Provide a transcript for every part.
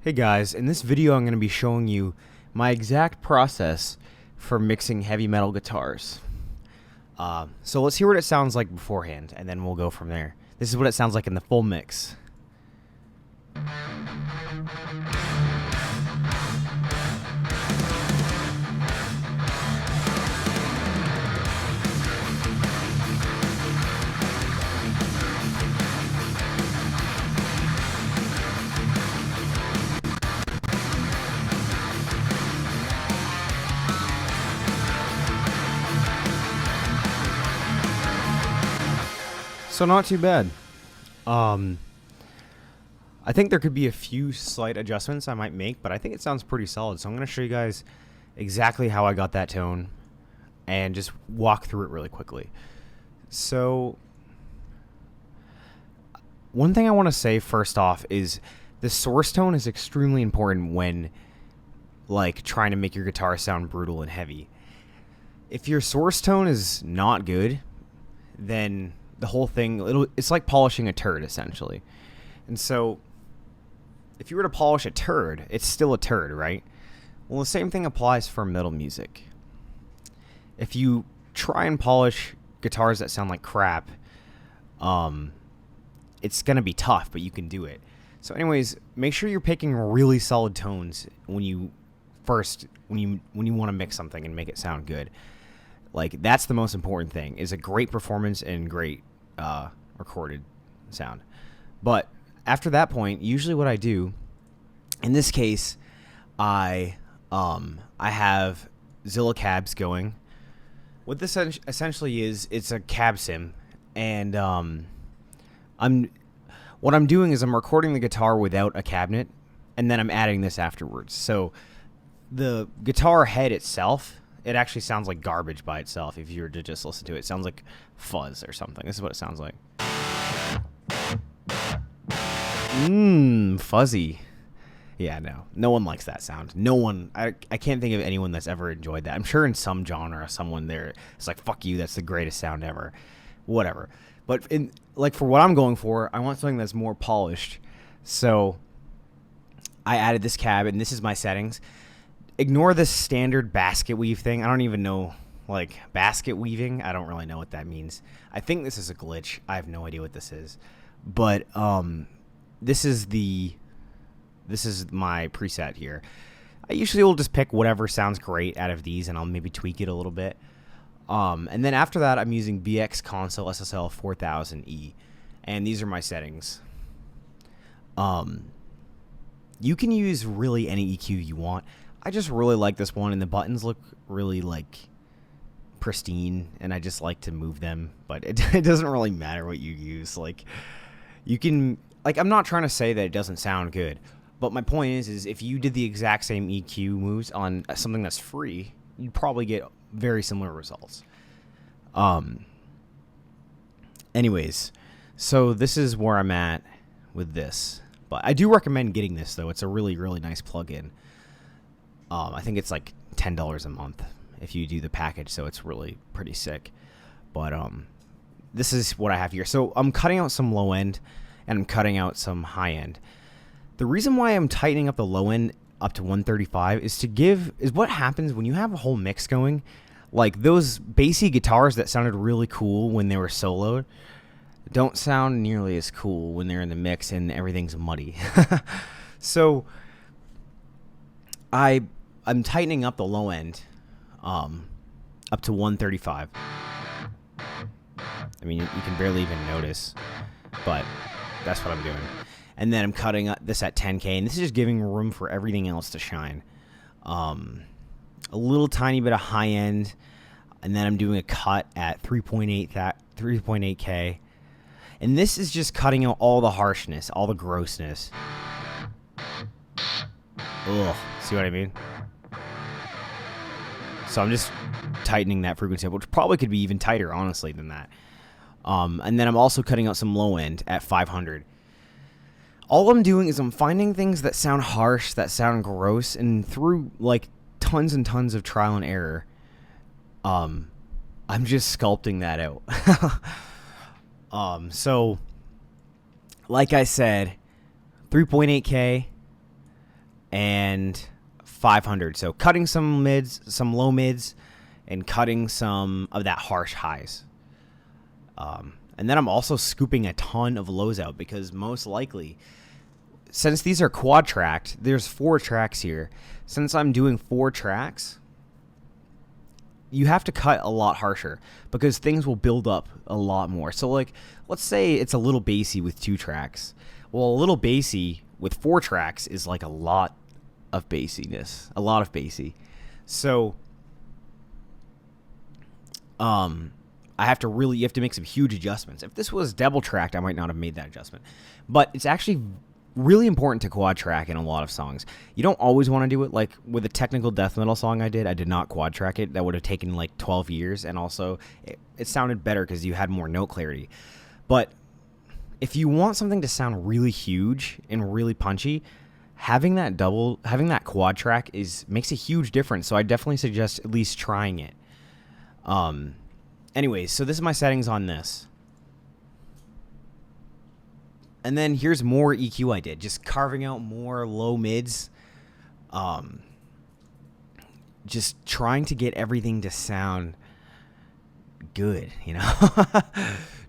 Hey guys, in this video I'm going to be showing you my exact process for mixing heavy metal guitars. So let's hear what it sounds like beforehand, and then we'll go from there. This is what it sounds like in the full mix. So not too bad. I think there could be a few slight adjustments I might make, but I think it sounds pretty solid. So I'm going to show you guys exactly how I got that tone and just walk through it really quickly. So one thing I want to say first off is the source tone is extremely important when like trying to make your guitar sound brutal and heavy. If your source tone is not good, then the whole thing, it's like polishing a turd, essentially. And so, if you were to polish a turd, it's still a turd, right? Well, the same thing applies for metal music. If you try and polish guitars that sound like crap, it's going to be tough, but you can do it. So anyways, make sure you're picking really solid tones when you want to mix something and make it sound good. Like, that's the most important thing, is a great performance and great recorded sound. But after that point, usually what I do, in this case, I have Zilla cabs going. What this essentially is, it's a cab sim, and what I'm doing is I'm recording the guitar without a cabinet, and then I'm adding this afterwards. So the guitar head itself, it actually sounds like garbage by itself. If you were to just listen to it, it sounds like fuzz or something. This is what it sounds like. Fuzzy. Yeah, no one likes that sound. No one, I can't think of anyone that's ever enjoyed that. I'm sure in some genre, someone there is like, fuck you, that's the greatest sound ever. Whatever. But for what I'm going for, I want something that's more polished. So I added this cab, and this is my settings. Ignore this standard basket weave thing. I don't even know, like, basket weaving. I don't really know what that means. I think this is a glitch. I have no idea what this is. But this is my preset here. I usually will just pick whatever sounds great out of these, and I'll maybe tweak it a little bit. And then after that, I'm using BX Console SSL 4000E, and these are my settings. You can use really any EQ you want. I just really like this one, and the buttons look really, like, pristine, and I just like to move them, but it doesn't really matter what you use. Like, you can, like, I'm not trying to say that it doesn't sound good, but my point is if you did the exact same EQ moves on something that's free, you'd probably get very similar results. Anyways, so this is where I'm at with this, but I do recommend getting this, though. It's a really, really nice plugin. I think it's like $10 a month if you do the package, so it's really pretty sick. But this is what I have here. So I'm cutting out some low end, and I'm cutting out some high end. The reason why I'm tightening up the low end up to 135 is what happens when you have a whole mix going. Like, those bassy guitars that sounded really cool when they were soloed don't sound nearly as cool when they're in the mix and everything's muddy. So I'm tightening up the low end up to 135. I mean, you can barely even notice, but that's what I'm doing. And then I'm cutting this at 10K, and this is just giving room for everything else to shine. A little tiny bit of high end, and then I'm doing a cut at 3.8K. And this is just cutting out all the harshness, all the grossness. Ugh, see what I mean? So I'm just tightening that frequency up, which probably could be even tighter, honestly, than that. And then I'm also cutting out some low end at 500. All I'm doing is I'm finding things that sound harsh, that sound gross, and through, like, tons and tons of trial and error, I'm just sculpting that out. So, like I said, 3.8K, and 500. So cutting some mids, some low mids, and cutting some of that harsh highs. And then I'm also scooping a ton of lows out because most likely, since these are quad tracked, there's 4 tracks here. Since I'm doing 4 tracks, you have to cut a lot harsher because things will build up a lot more. So like, let's say it's a little bassy with 2 tracks. Well, a little bassy with 4 tracks is like a lot of bassiness, a lot of bassy. So, you have to make some huge adjustments. If this was double tracked, I might not have made that adjustment. But it's actually really important to quad track in a lot of songs. You don't always want to do it. Like with a technical death metal song I did not quad track it. That would have taken like 12 years. And also it sounded better because you had more note clarity. But if you want something to sound really huge and really punchy, having that quad track makes a huge difference. So I definitely suggest at least trying it. Anyways, so this is my settings on this. And then here's more EQ I did. Just carving out more low mids. Just trying to get everything to sound good, you know?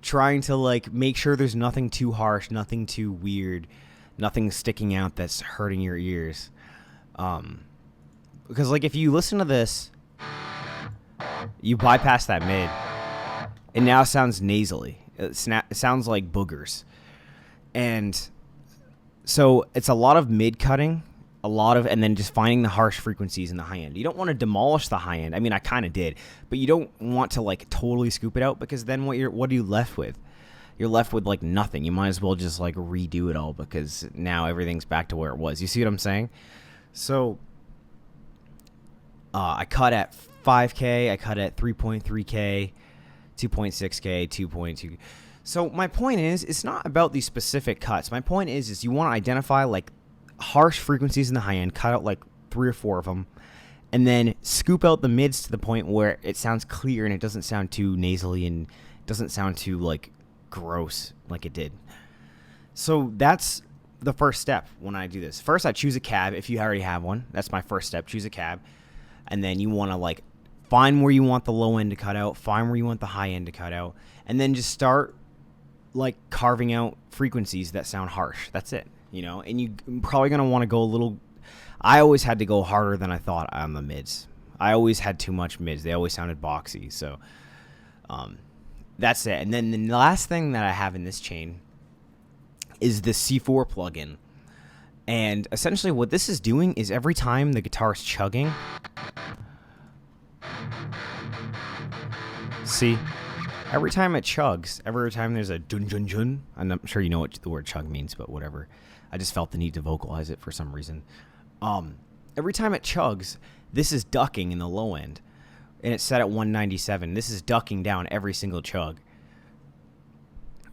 Trying to like make sure there's nothing too harsh, nothing too weird, nothing sticking out that's hurting your ears. Because like if you listen to this, you bypass that mid. It now sounds nasally. It sounds like boogers. And so it's a lot of mid cutting, and then just finding the harsh frequencies in the high end. You don't want to demolish the high end. I mean, I kind of did, but you don't want to like totally scoop it out because then what are you left with? You're left with like nothing. You might as well just like redo it all because now everything's back to where it was. You see what I'm saying? So I cut at 5K, I cut at 3.3K, 2.6K, 2.2. So my point is, it's not about these specific cuts. My point is you want to identify like harsh frequencies in the high end, cut out like 3 or 4 of them, and then scoop out the mids to the point where it sounds clear and it doesn't sound too nasally and doesn't sound too like gross like it did. So that's the first step when I do this. First, I choose a cab if you already have one. That's my first step. Choose a cab. And then you want to like find where you want the low end to cut out, find where you want the high end to cut out, and then just start like carving out frequencies that sound harsh. That's it, you know. And you're probably going to want to go a little. I always had to go harder than I thought on the mids. I always had too much mids. They always sounded boxy. So that's it. And then the last thing that I have in this chain is the C4 plugin. And essentially what this is doing is every time the guitar is chugging, see, every time it chugs, every time there's a dun dun dun, I'm not sure you know what the word chug means, but whatever. I just felt the need to vocalize it for some reason. Every time it chugs, this is ducking in the low end, and it's set at 197. This is ducking down every single chug.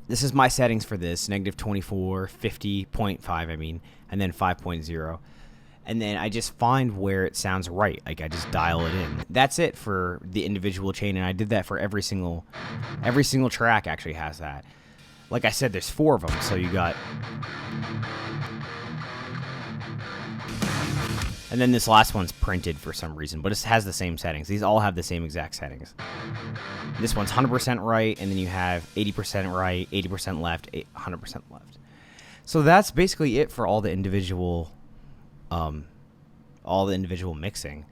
This is my settings for this, -24, 50.5, I mean, and then 5.0. And then I just find where it sounds right. Like I just dial it in. That's it for the individual chain, and I did that for every single track actually has that. Like I said, there's 4 of them, so you got. And then this last one's printed for some reason, but it has the same settings. These all have the same exact settings. This one's 100% right, and then you have 80% right, 80% left, 100% left. So that's basically it for all the individual mixing.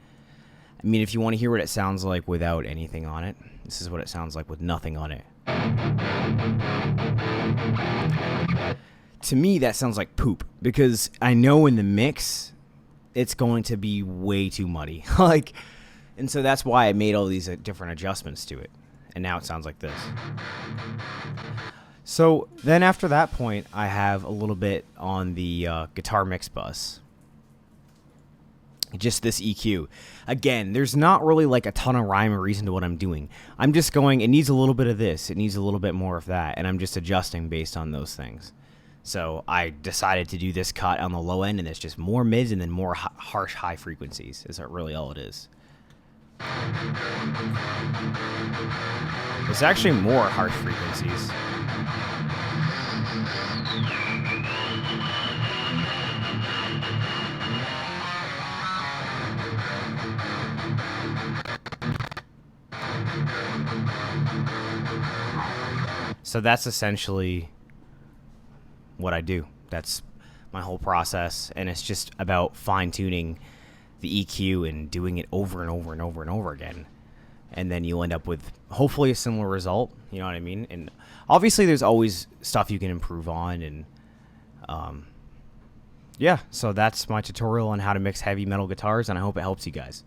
I mean, if you want to hear what it sounds like without anything on it, this is what it sounds like with nothing on it. To me, that sounds like poop, because I know in the mix it's going to be way too muddy. And so that's why I made all these different adjustments to it. And now it sounds like this. So then after that point, I have a little bit on the guitar mix bus. Just this EQ. Again, there's not really like a ton of rhyme or reason to what I'm doing. I'm just going, it needs a little bit of this, it needs a little bit more of that, and I'm just adjusting based on those things. So I decided to do this cut on the low end, and it's just more mids and then more harsh high frequencies. Is that really all it is? It's actually more harsh frequencies. So that's essentially what I do. That's my whole process, and it's just about fine-tuning the EQ and doing it over and over and over and over again. And then you'll end up with hopefully a similar result. You know what I mean? And obviously there's always stuff you can improve on. And yeah, so that's my tutorial on how to mix heavy metal guitars, and I hope it helps you guys.